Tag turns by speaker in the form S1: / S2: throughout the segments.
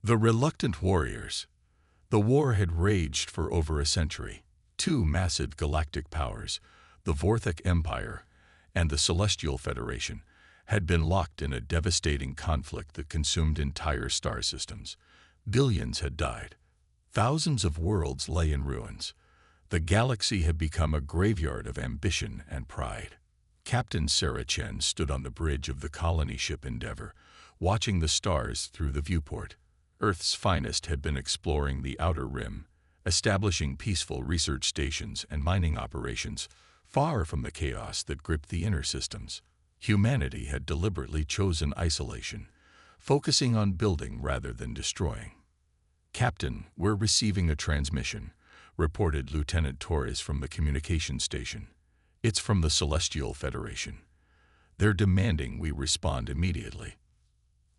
S1: The reluctant warriors. The war had raged for over a century. Two massive galactic powers, the Vorthak Empire and the Celestial Federation, had been locked in a devastating conflict that consumed entire star systems. Billions had died. Thousands of worlds lay in ruins. The galaxy had become a graveyard of ambition and pride. Captain Sarah Chen stood on the bridge of the colony ship Endeavour, watching the stars through the viewport. Earth's finest had been exploring the outer rim, establishing peaceful research stations and mining operations, far from the chaos that gripped the inner systems. Humanity had deliberately chosen isolation, focusing on building rather than destroying. "Captain, we're receiving a transmission," reported Lieutenant Torres from the communication station. "It's from the Celestial Federation. They're demanding we respond immediately."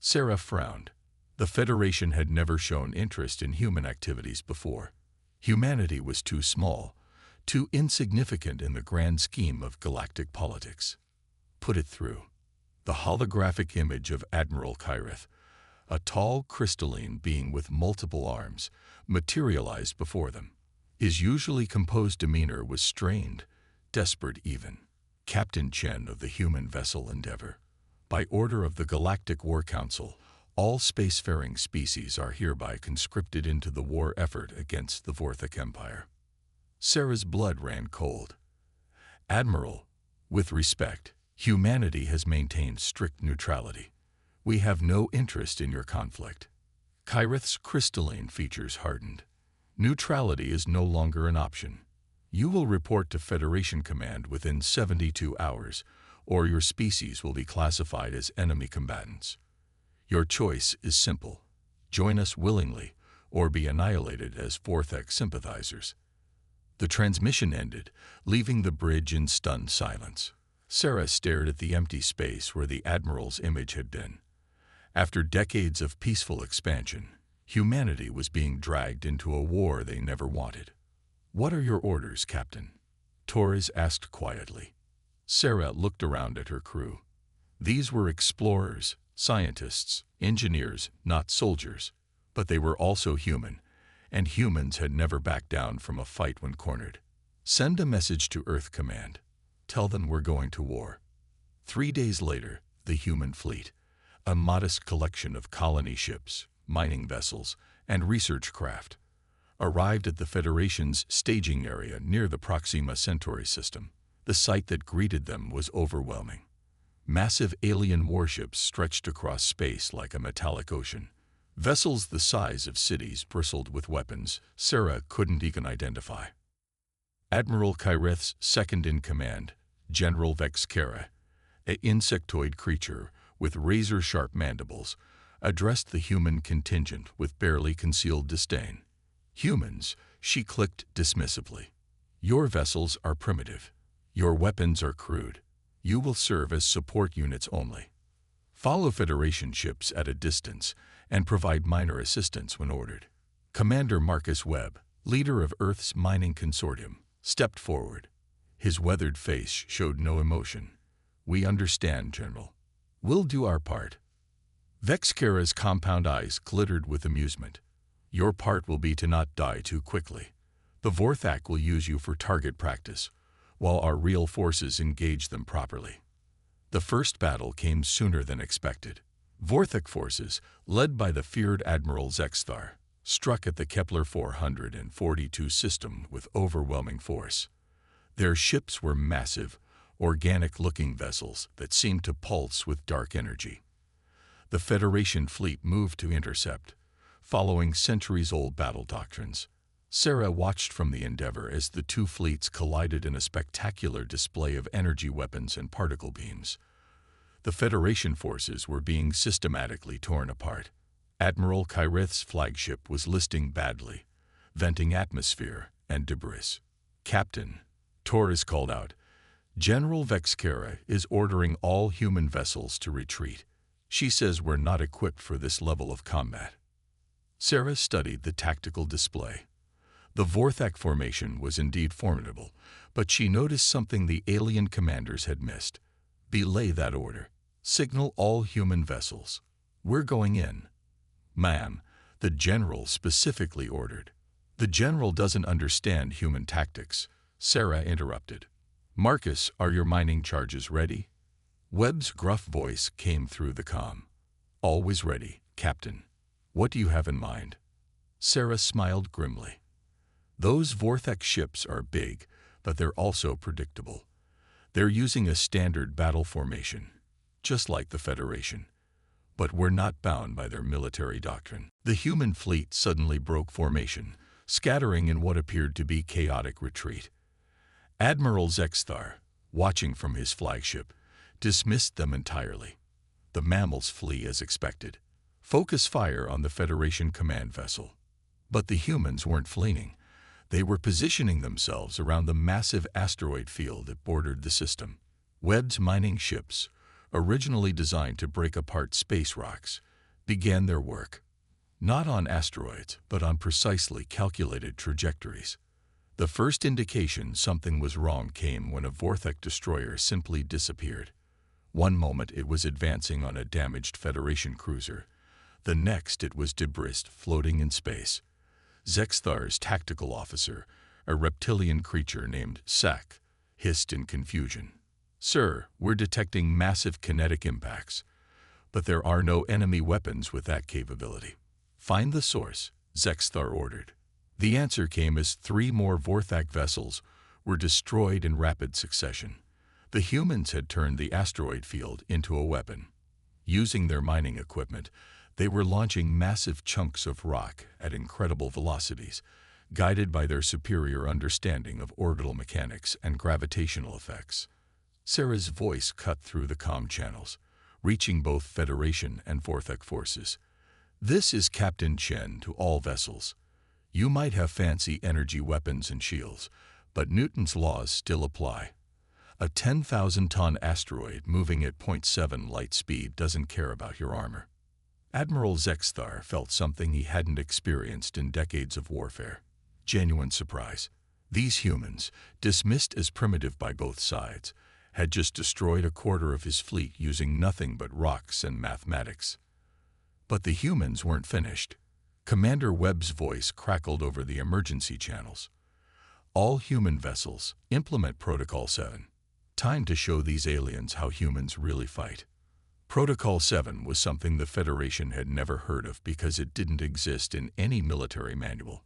S1: Sarah frowned. The Federation had never shown interest in human activities before. Humanity was too small, too insignificant in the grand scheme of galactic politics. "Put it through." The holographic image of Admiral Kyrith, a tall crystalline being with multiple arms, materialized before them. His usually composed demeanor was strained, desperate even. "Captain Chen of the human vessel Endeavour. By order of the Galactic War Council, all spacefaring species are hereby conscripted into the war effort against the Vorthak Empire." Sarah's blood ran cold. "Admiral, with respect, humanity has maintained strict neutrality. We have no interest in your conflict." Kyrith's crystalline features hardened. "Neutrality is no longer an option. You will report to Federation Command within 72 hours, or your species will be classified as enemy combatants. Your choice is simple: join us willingly, or be annihilated as Vorthak sympathizers." The transmission ended, leaving the bridge in stunned silence. Sarah stared at the empty space where the Admiral's image had been. After decades of peaceful expansion, humanity was being dragged into a war they never wanted. "What are your orders, Captain?" Torres asked quietly. Sarah looked around at her crew. These were explorers, scientists, engineers, not soldiers, but they were also human, and humans had never backed down from a fight when cornered. "Send a message to Earth Command. Tell them we're going to war." 3 days later, the human fleet, a modest collection of colony ships, mining vessels, and research craft, arrived at the Federation's staging area near the Proxima Centauri system. The sight that greeted them was overwhelming. Massive alien warships stretched across space like a metallic ocean. Vessels the size of cities bristled with weapons Sarah couldn't even identify. Admiral Kyrith's second-in-command, General Vexkera, an insectoid creature with razor-sharp mandibles, addressed the human contingent with barely concealed disdain. "Humans," she clicked dismissively. "Your vessels are primitive. Your weapons are crude. You will serve as support units only. Follow Federation ships at a distance and provide minor assistance when ordered." Commander Marcus Webb, leader of Earth's mining consortium, stepped forward. His weathered face showed no emotion. "We understand, General. We'll do our part." Vexkera's compound eyes glittered with amusement. "Your part will be to not die too quickly. The Vorthak will use you for target practice, while our real forces engage them properly." The first battle came sooner than expected. Vorthak forces, led by the feared Admiral Zexthar, struck at the Kepler 442 system with overwhelming force. Their ships were massive, organic-looking vessels that seemed to pulse with dark energy. The Federation fleet moved to intercept, following centuries-old battle doctrines. Sarah watched from the Endeavour as the two fleets collided in a spectacular display of energy weapons and particle beams. The Federation forces were being systematically torn apart. Admiral Kyrith's flagship was listing badly, venting atmosphere and debris. "Captain," Torres called out, "General Vexkera is ordering all human vessels to retreat. She says we're not equipped for this level of combat." Sarah studied the tactical display. The Vorthak formation was indeed formidable, but she noticed something the alien commanders had missed. "Belay that order. Signal all human vessels. We're going in." "Ma'am, the general specifically ordered. "The general doesn't understand human tactics," Sarah interrupted. "Marcus, are your mining charges ready?" Webb's gruff voice came through the comm. "Always ready, Captain. What do you have in mind?" Sarah smiled grimly. "Those Vorthek ships are big, but they're also predictable. They're using a standard battle formation, just like the Federation. But we're not bound by their military doctrine." The human fleet suddenly broke formation, scattering in what appeared to be chaotic retreat. Admiral Zexthar, watching from his flagship, dismissed them entirely. The mammals flee as expected. Focus fire on the Federation command vessel. But the humans weren't fleeing. They were positioning themselves around the massive asteroid field that bordered the system. Webb's mining ships, originally designed to break apart space rocks, began their work. Not on asteroids, but on precisely calculated trajectories. The first indication something was wrong came when a Vorthek destroyer simply disappeared. One moment it was advancing on a damaged Federation cruiser. The next it was debris floating in space. Zexthar's tactical officer, a reptilian creature named Sak, hissed in confusion. "Sir, we're detecting massive kinetic impacts, but there are no enemy weapons with that capability." "Find the source," Zexthar ordered. The answer came as 3 more Vorthak vessels were destroyed in rapid succession. The humans had turned the asteroid field into a weapon. Using their mining equipment, they were launching massive chunks of rock at incredible velocities, guided by their superior understanding of orbital mechanics and gravitational effects. Sarah's voice cut through the comm channels, reaching both Federation and Vorthek forces. "This is Captain Chen to all vessels. You might have fancy energy weapons and shields, but Newton's laws still apply. A 10,000-ton asteroid moving at 0.7 light speed doesn't care about your armor." Admiral Zexthar felt something he hadn't experienced in decades of warfare. Genuine surprise. These humans, dismissed as primitive by both sides, had just destroyed a quarter of his fleet using nothing but rocks and mathematics. But the humans weren't finished. Commander Webb's voice crackled over the emergency channels. "All human vessels, implement Protocol 7. Time to show these aliens how humans really fight." Protocol 7 was something the Federation had never heard of because it didn't exist in any military manual.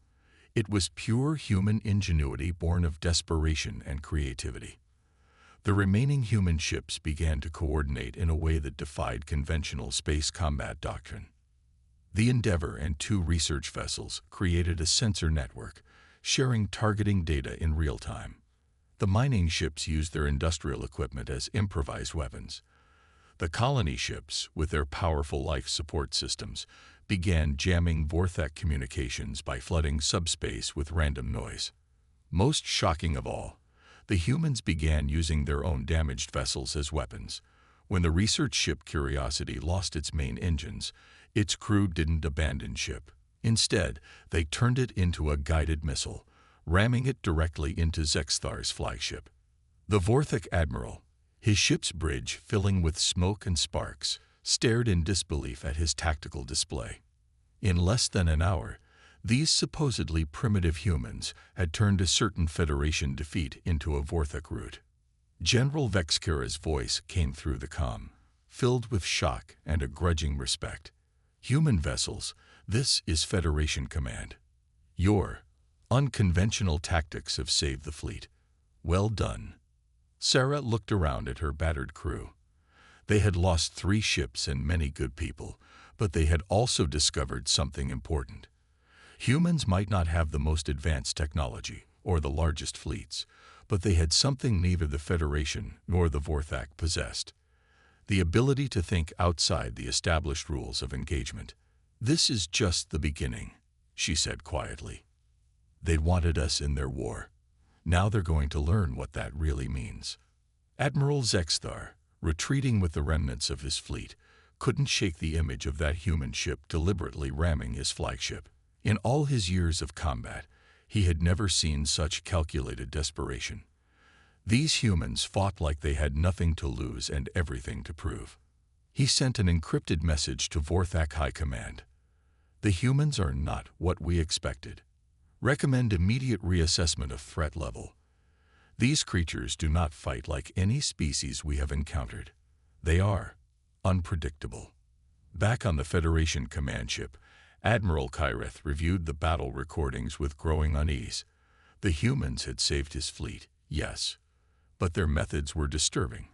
S1: It was pure human ingenuity born of desperation and creativity. The remaining human ships began to coordinate in a way that defied conventional space combat doctrine. The Endeavour and 2 research vessels created a sensor network, sharing targeting data in real time. The mining ships used their industrial equipment as improvised weapons. The colony ships, with their powerful life support systems, began jamming Vorthek communications by flooding subspace with random noise. Most shocking of all, the humans began using their own damaged vessels as weapons. When the research ship Curiosity lost its main engines, its crew didn't abandon ship. Instead, they turned it into a guided missile, ramming it directly into Zexthar's flagship. The Vorthek admiral, his ship's bridge filling with smoke and sparks, stared in disbelief at his tactical display. In less than an hour, these supposedly primitive humans had turned a certain Federation defeat into a Vorthek rout. General Vexkira's voice came through the comm, filled with shock and a grudging respect. "Human vessels, this is Federation command. Your unconventional tactics have saved the fleet. Well done." Sarah looked around at her battered crew. They had lost 3 ships and many good people, but they had also discovered something important. Humans might not have the most advanced technology or the largest fleets, but they had something neither the Federation nor the Vorthak possessed: the ability to think outside the established rules of engagement. "This is just the beginning," she said quietly. "They wanted us in their war. Now they're going to learn what that really means." Admiral Zexthar, retreating with the remnants of his fleet, couldn't shake the image of that human ship deliberately ramming his flagship. In all his years of combat, he had never seen such calculated desperation. These humans fought like they had nothing to lose and everything to prove. He sent an encrypted message to Vorthak High Command. The humans are not what we expected. Recommend immediate reassessment of threat level. These creatures do not fight like any species we have encountered. They are unpredictable. Back on the Federation command ship, Admiral Kyreth reviewed the battle recordings with growing unease. The humans had saved his fleet, yes, but their methods were disturbing.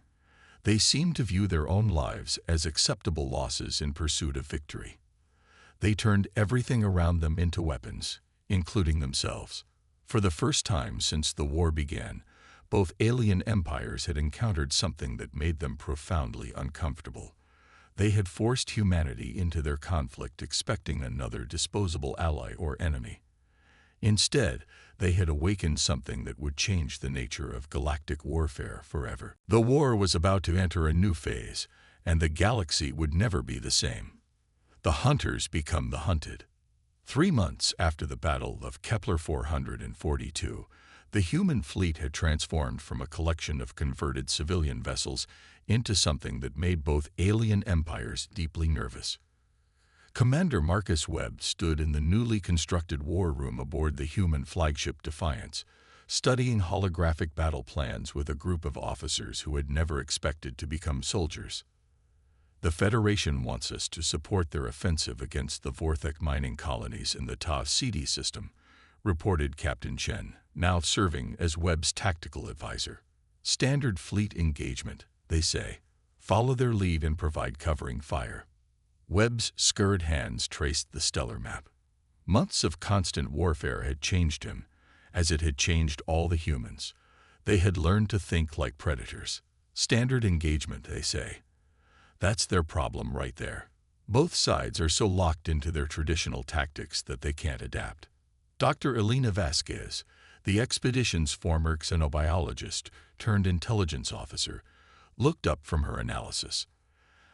S1: They seemed to view their own lives as acceptable losses in pursuit of victory. They turned everything around them into weapons, including themselves. For the first time since the war began, both alien empires had encountered something that made them profoundly uncomfortable. They had forced humanity into their conflict expecting another disposable ally or enemy. Instead, they had awakened something that would change the nature of galactic warfare forever. The war was about to enter a new phase, and the galaxy would never be the same. The hunters become the hunted. 3 months after the Battle of Kepler 442, the human fleet had transformed from a collection of converted civilian vessels into something that made both alien empires deeply nervous. Commander Marcus Webb stood in the newly constructed war room aboard the human flagship Defiance, studying holographic battle plans with a group of officers who had never expected to become soldiers. The Federation wants us to support their offensive against the Vorthek mining colonies in the Ta-CD system, reported Captain Chen, now serving as Webb's tactical advisor. Standard fleet engagement, they say. Follow their lead and provide covering fire. Webb's scurred hands traced the stellar map. Months of constant warfare had changed him, as it had changed all the humans. They had learned to think like predators. Standard engagement, they say. That's their problem right there. Both sides are so locked into their traditional tactics that they can't adapt. Dr. Elena Vasquez, the expedition's former xenobiologist turned intelligence officer, looked up from her analysis.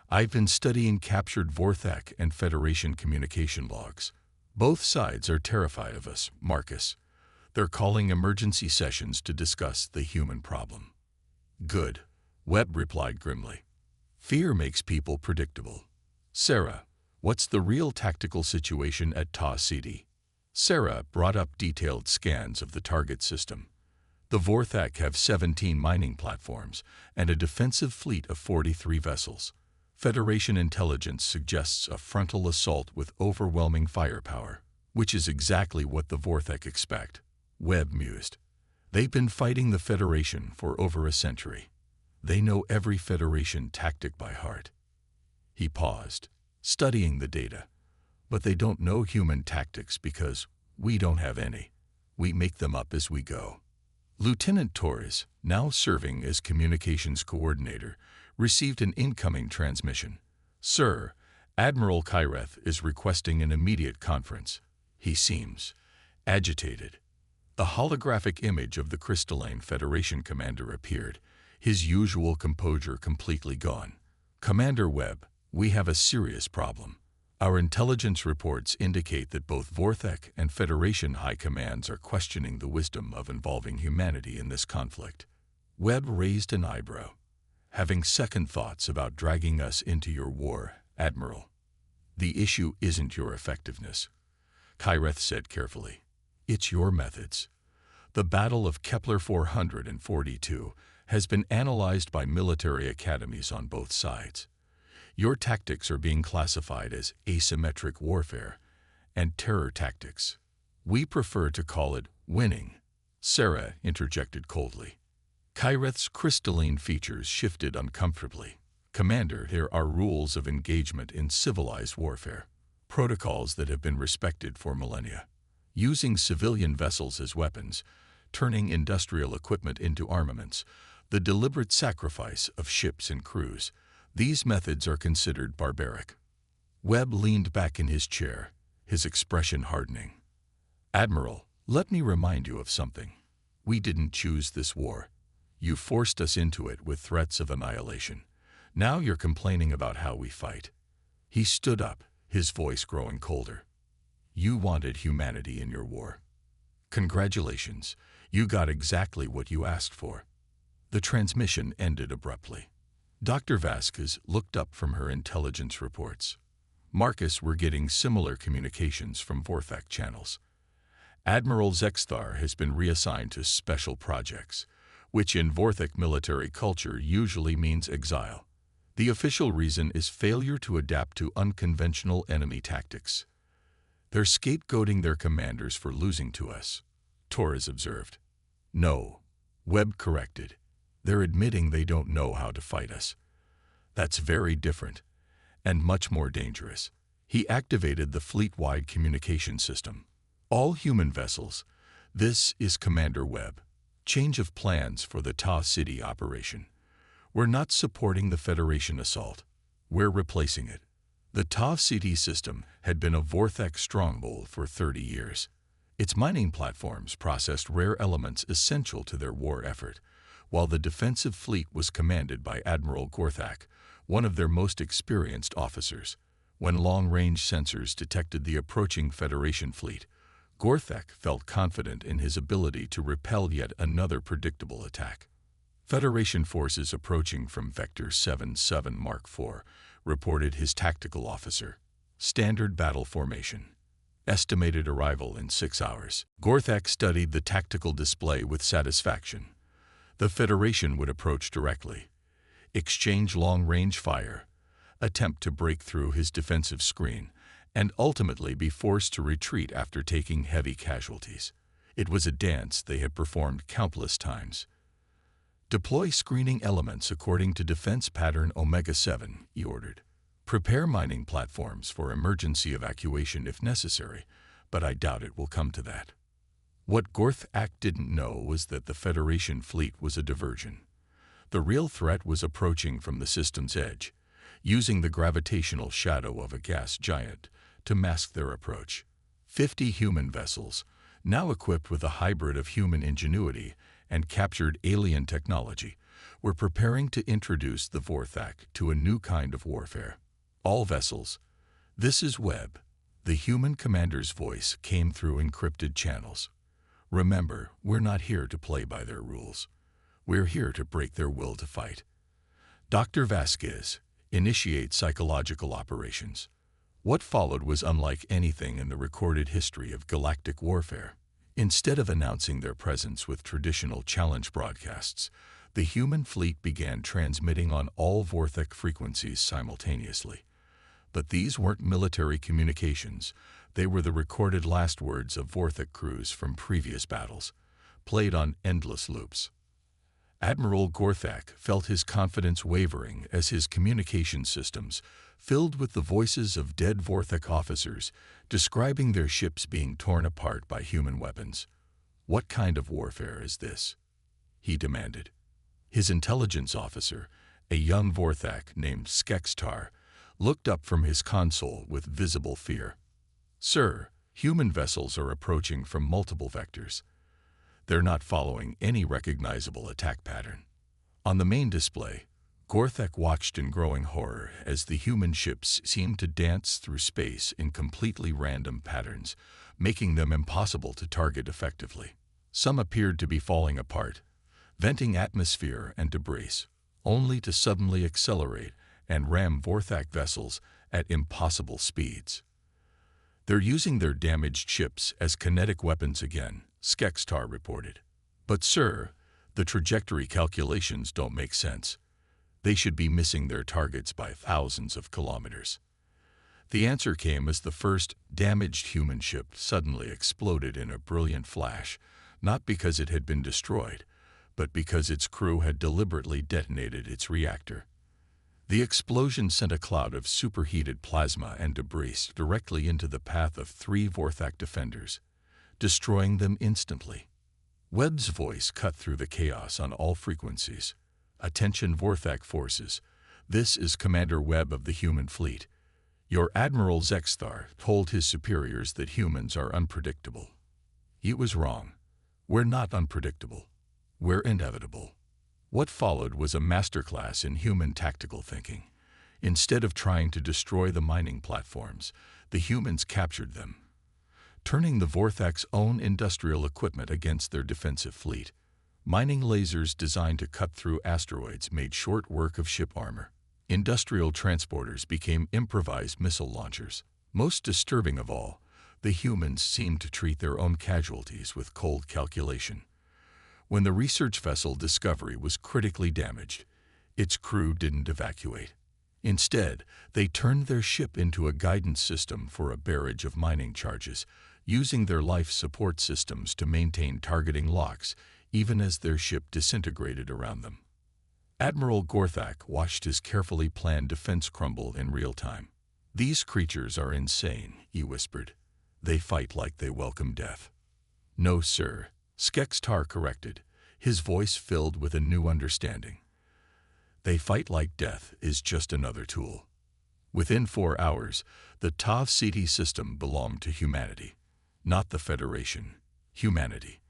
S1: I've been studying captured Vorthek and Federation communication logs. Both sides are terrified of us, Marcus. They're calling emergency sessions to discuss the human problem. Good, Webb replied grimly. Fear makes people predictable. Sarah, what's the real tactical situation at Ta-CD? Sarah brought up detailed scans of the target system. The Vorthek have 17 mining platforms and a defensive fleet of 43 vessels. Federation intelligence suggests a frontal assault with overwhelming firepower, which is exactly what the Vorthek expect. Webb mused. They've been fighting the Federation for over a century. They know every Federation tactic by heart. He paused, studying the data. But they don't know human tactics because we don't have any. We make them up as we go. Lieutenant Torres, now serving as communications coordinator, received an incoming transmission. Sir, Admiral Kyreth is requesting an immediate conference. He seems agitated. The holographic image of the crystalline Federation commander appeared, his usual composure completely gone. Commander Webb, we have a serious problem. Our intelligence reports indicate that both Vorthek and Federation high commands are questioning the wisdom of involving humanity in this conflict. Webb raised an eyebrow. Having second thoughts about dragging us into your war, Admiral. The issue isn't your effectiveness, Kyreth said carefully. It's your methods. The Battle of Kepler 442 has been analyzed by military academies on both sides. Your tactics are being classified as asymmetric warfare and terror tactics. We prefer to call it winning, Sarah interjected coldly. Kyreth's crystalline features shifted uncomfortably. Commander, there are rules of engagement in civilized warfare, protocols that have been respected for millennia. Using civilian vessels as weapons, turning industrial equipment into armaments, the deliberate sacrifice of ships and crews, these methods are considered barbaric. Webb leaned back in his chair, his expression hardening. Admiral, let me remind you of something. We didn't choose this war. You forced us into it with threats of annihilation. Now you're complaining about how we fight. He stood up, his voice growing colder. You wanted humanity in your war. Congratulations, you got exactly what you asked for. The transmission ended abruptly. Dr. Vasquez looked up from her intelligence reports. Marcus were getting similar communications from Vorthak channels. Admiral Zexthar has been reassigned to special projects, which in Vorthak military culture usually means exile. The official reason is failure to adapt to unconventional enemy tactics. They're scapegoating their commanders for losing to us, Torres observed. No, Webb corrected. They're admitting they don't know how to fight us. That's very different, and much more dangerous. He activated the fleet-wide communication system. All human vessels. This is Commander Webb. Change of plans for the Ta City operation. We're not supporting the Federation assault. We're replacing it. The Ta City system had been a Vorthak stronghold for 30 years. Its mining platforms processed rare elements essential to their war effort, while the defensive fleet was commanded by Admiral Gorthak, one of their most experienced officers. When long-range sensors detected the approaching Federation fleet, Gorthak felt confident in his ability to repel yet another predictable attack. Federation forces approaching from Vector 77 Mark IV, reported his tactical officer. Standard battle formation. Estimated arrival in 6 hours. Gorthak studied the tactical display with satisfaction. The Federation would approach directly, exchange long-range fire, attempt to break through his defensive screen, and ultimately be forced to retreat after taking heavy casualties. It was a dance they had performed countless times. Deploy screening elements according to defense pattern Omega-7, he ordered. Prepare mining platforms for emergency evacuation if necessary, but I doubt it will come to that. What Gorthak didn't know was that the Federation fleet was a diversion. The real threat was approaching from the system's edge, using the gravitational shadow of a gas giant to mask their approach. 50 human vessels, now equipped with a hybrid of human ingenuity and captured alien technology, were preparing to introduce the Vorthak to a new kind of warfare. All vessels. This is Webb. The human commander's voice came through encrypted channels. Remember, we're not here to play by their rules. We're here to break their will to fight. Dr. Vasquez, initiate psychological operations. What followed was unlike anything in the recorded history of galactic warfare. Instead of announcing their presence with traditional challenge broadcasts, the human fleet began transmitting on all Vorthak frequencies simultaneously. But these weren't military communications. They were the recorded last words of Vorthak crews from previous battles, played on endless loops. Admiral Gorthak felt his confidence wavering as his communication systems filled with the voices of dead Vorthak officers describing their ships being torn apart by human weapons. What kind of warfare is this? He demanded. His intelligence officer, a young Vorthak named Skextar, looked up from his console with visible fear. Sir, human vessels are approaching from multiple vectors. They're not following any recognizable attack pattern. On the main display, Gorthak watched in growing horror as the human ships seemed to dance through space in completely random patterns, making them impossible to target effectively. Some appeared to be falling apart, venting atmosphere and debris, only to suddenly accelerate and ram Vorthak vessels at impossible speeds. They're using their damaged ships as kinetic weapons again, Skextar reported. But sir, the trajectory calculations don't make sense. They should be missing their targets by thousands of kilometers. The answer came as the first damaged human ship suddenly exploded in a brilliant flash, not because it had been destroyed, but because its crew had deliberately detonated its reactor. The explosion sent a cloud of superheated plasma and debris directly into the path of 3 Vorthak defenders, destroying them instantly. Webb's voice cut through the chaos on all frequencies. Attention Vorthak forces. This is Commander Webb of the human fleet. Your Admiral Zexthar told his superiors that humans are unpredictable. He was wrong. We're not unpredictable. We're inevitable. What followed was a masterclass in human tactical thinking. Instead of trying to destroy the mining platforms, the humans captured them, turning the Vorthak's own industrial equipment against their defensive fleet. Mining lasers designed to cut through asteroids made short work of ship armor. Industrial transporters became improvised missile launchers. Most disturbing of all, the humans seemed to treat their own casualties with cold calculation. When the research vessel Discovery was critically damaged, its crew didn't evacuate. Instead, they turned their ship into a guidance system for a barrage of mining charges, using their life support systems to maintain targeting locks even as their ship disintegrated around them. Admiral Gorthak watched his carefully planned defense crumble in real time. "These creatures are insane," he whispered. "They fight like they welcome death." "No, sir," Skextar corrected, his voice filled with a new understanding. "They fight like death is just another tool." Within 4 hours, the Tav Ceti system belonged to humanity, not the Federation. Humanity.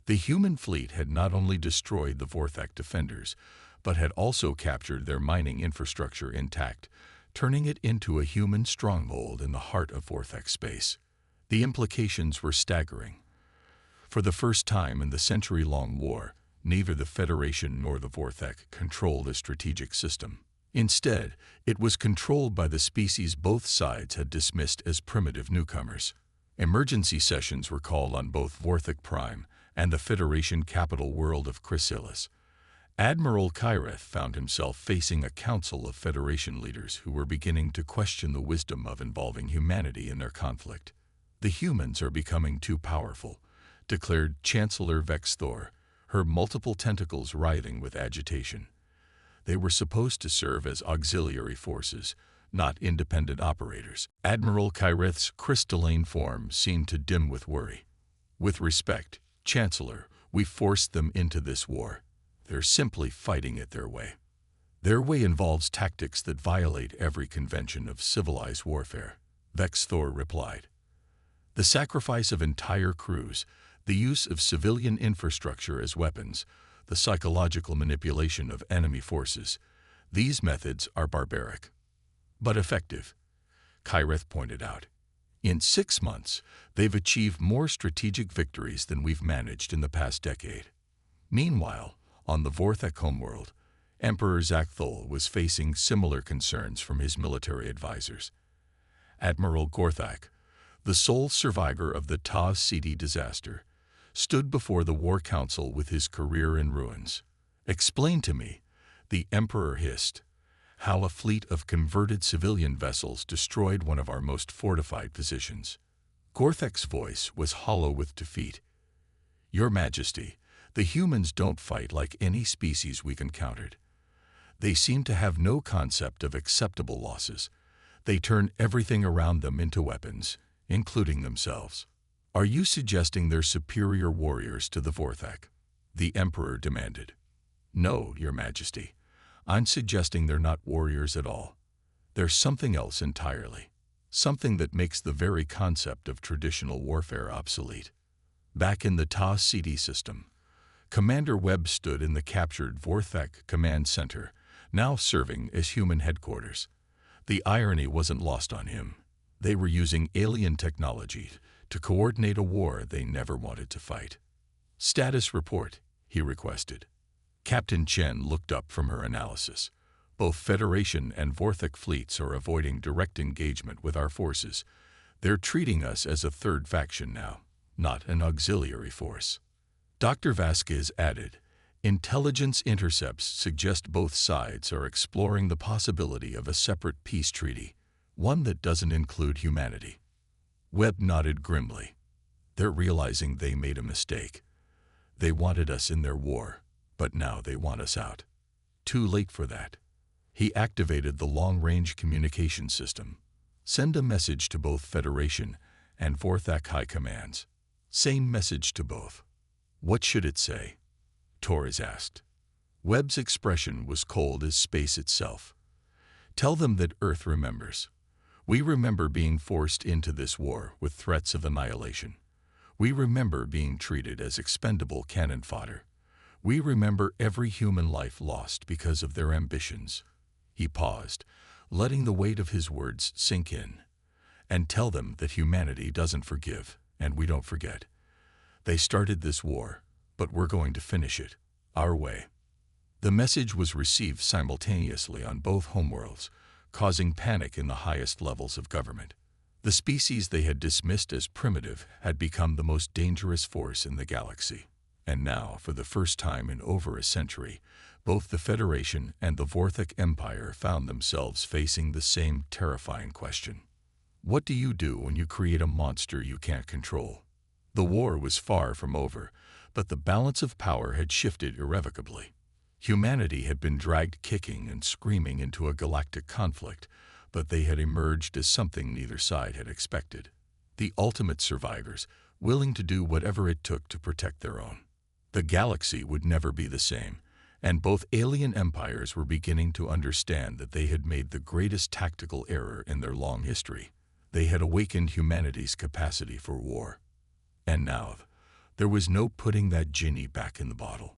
S1: The human fleet had not only destroyed the Vorthak defenders, but had also captured their mining infrastructure intact, turning it into a human stronghold in the heart of Vorthak space. The implications were staggering. For the first time in the century-long war, neither the Federation nor the Vorthak controlled a strategic system. Instead, it was controlled by the species both sides had dismissed as primitive newcomers. Emergency sessions were called on both Vorthak Prime and the Federation capital world of Chrysalis. Admiral Kyreth found himself facing a council of Federation leaders who were beginning to question the wisdom of involving humanity in their conflict. "The humans are becoming too powerful," declared Chancellor Vex Thor, her multiple tentacles writhing with agitation. They were supposed to serve as auxiliary forces, not independent operators. Admiral Kyreth's crystalline form seemed to dim with worry. "With respect, Chancellor, we forced them into this war. They're simply fighting it their way. Their way involves tactics that violate every convention of civilized warfare," Vex Thor replied. "The sacrifice of entire crews, the use of civilian infrastructure as weapons, the psychological manipulation of enemy forces, these methods are barbaric, but effective," Kyreth pointed out. "In 6 months, they've achieved more strategic victories than we've managed in the past decade." Meanwhile, on the Vorthak homeworld, Emperor Zakthol was facing similar concerns from his military advisors. Admiral Gorthak, the sole survivor of the Tav Ceti disaster, stood before the War Council with his career in ruins. "Explain to me," the Emperor hissed, "how a fleet of converted civilian vessels destroyed one of our most fortified positions." Gorthak's voice was hollow with defeat. "Your Majesty, the humans don't fight like any species we've encountered. They seem to have no concept of acceptable losses. They turn everything around them into weapons, including themselves." "Are you suggesting they're superior warriors to the Vorthak?" the Emperor demanded. "No, Your Majesty. I'm suggesting they're not warriors at all. They're something else entirely. Something that makes the very concept of traditional warfare obsolete." Back in the Tav Ceti system, Commander Webb stood in the captured Vorthak Command Center, now serving as human headquarters. The irony wasn't lost on him. They were using alien technology to coordinate a war they never wanted to fight. "Status report," he requested. Captain Chen looked up from her analysis. "Both Federation and Vorthak fleets are avoiding direct engagement with our forces. They're treating us as a third faction now, not an auxiliary force." Dr. Vasquez added, "Intelligence intercepts suggest both sides are exploring the possibility of a separate peace treaty, one that doesn't include humanity." Webb nodded grimly. "They're realizing they made a mistake. They wanted us in their war, but now they want us out. Too late for that." He activated the long-range communication system. "Send a message to both Federation and Vorthak High Commands. Same message to both." "What should it say?" Torres asked. Webb's expression was cold as space itself. "Tell them that Earth remembers. We remember being forced into this war with threats of annihilation. We remember being treated as expendable cannon fodder. We remember every human life lost because of their ambitions." He paused, letting the weight of his words sink in. "And tell them that humanity doesn't forgive, and we don't forget. They started this war, but we're going to finish it our way." The message was received simultaneously on both homeworlds, causing panic in the highest levels of government. The species they had dismissed as primitive had become the most dangerous force in the galaxy. And now, for the first time in over a century, both the Federation and the Vorthic Empire found themselves facing the same terrifying question. What do you do when you create a monster you can't control? The war was far from over, but the balance of power had shifted irrevocably. Humanity had been dragged kicking and screaming into a galactic conflict, but they had emerged as something neither side had expected. The ultimate survivors, willing to do whatever it took to protect their own. The galaxy would never be the same, and both alien empires were beginning to understand that they had made the greatest tactical error in their long history. They had awakened humanity's capacity for war. And now, there was no putting that genie back in the bottle.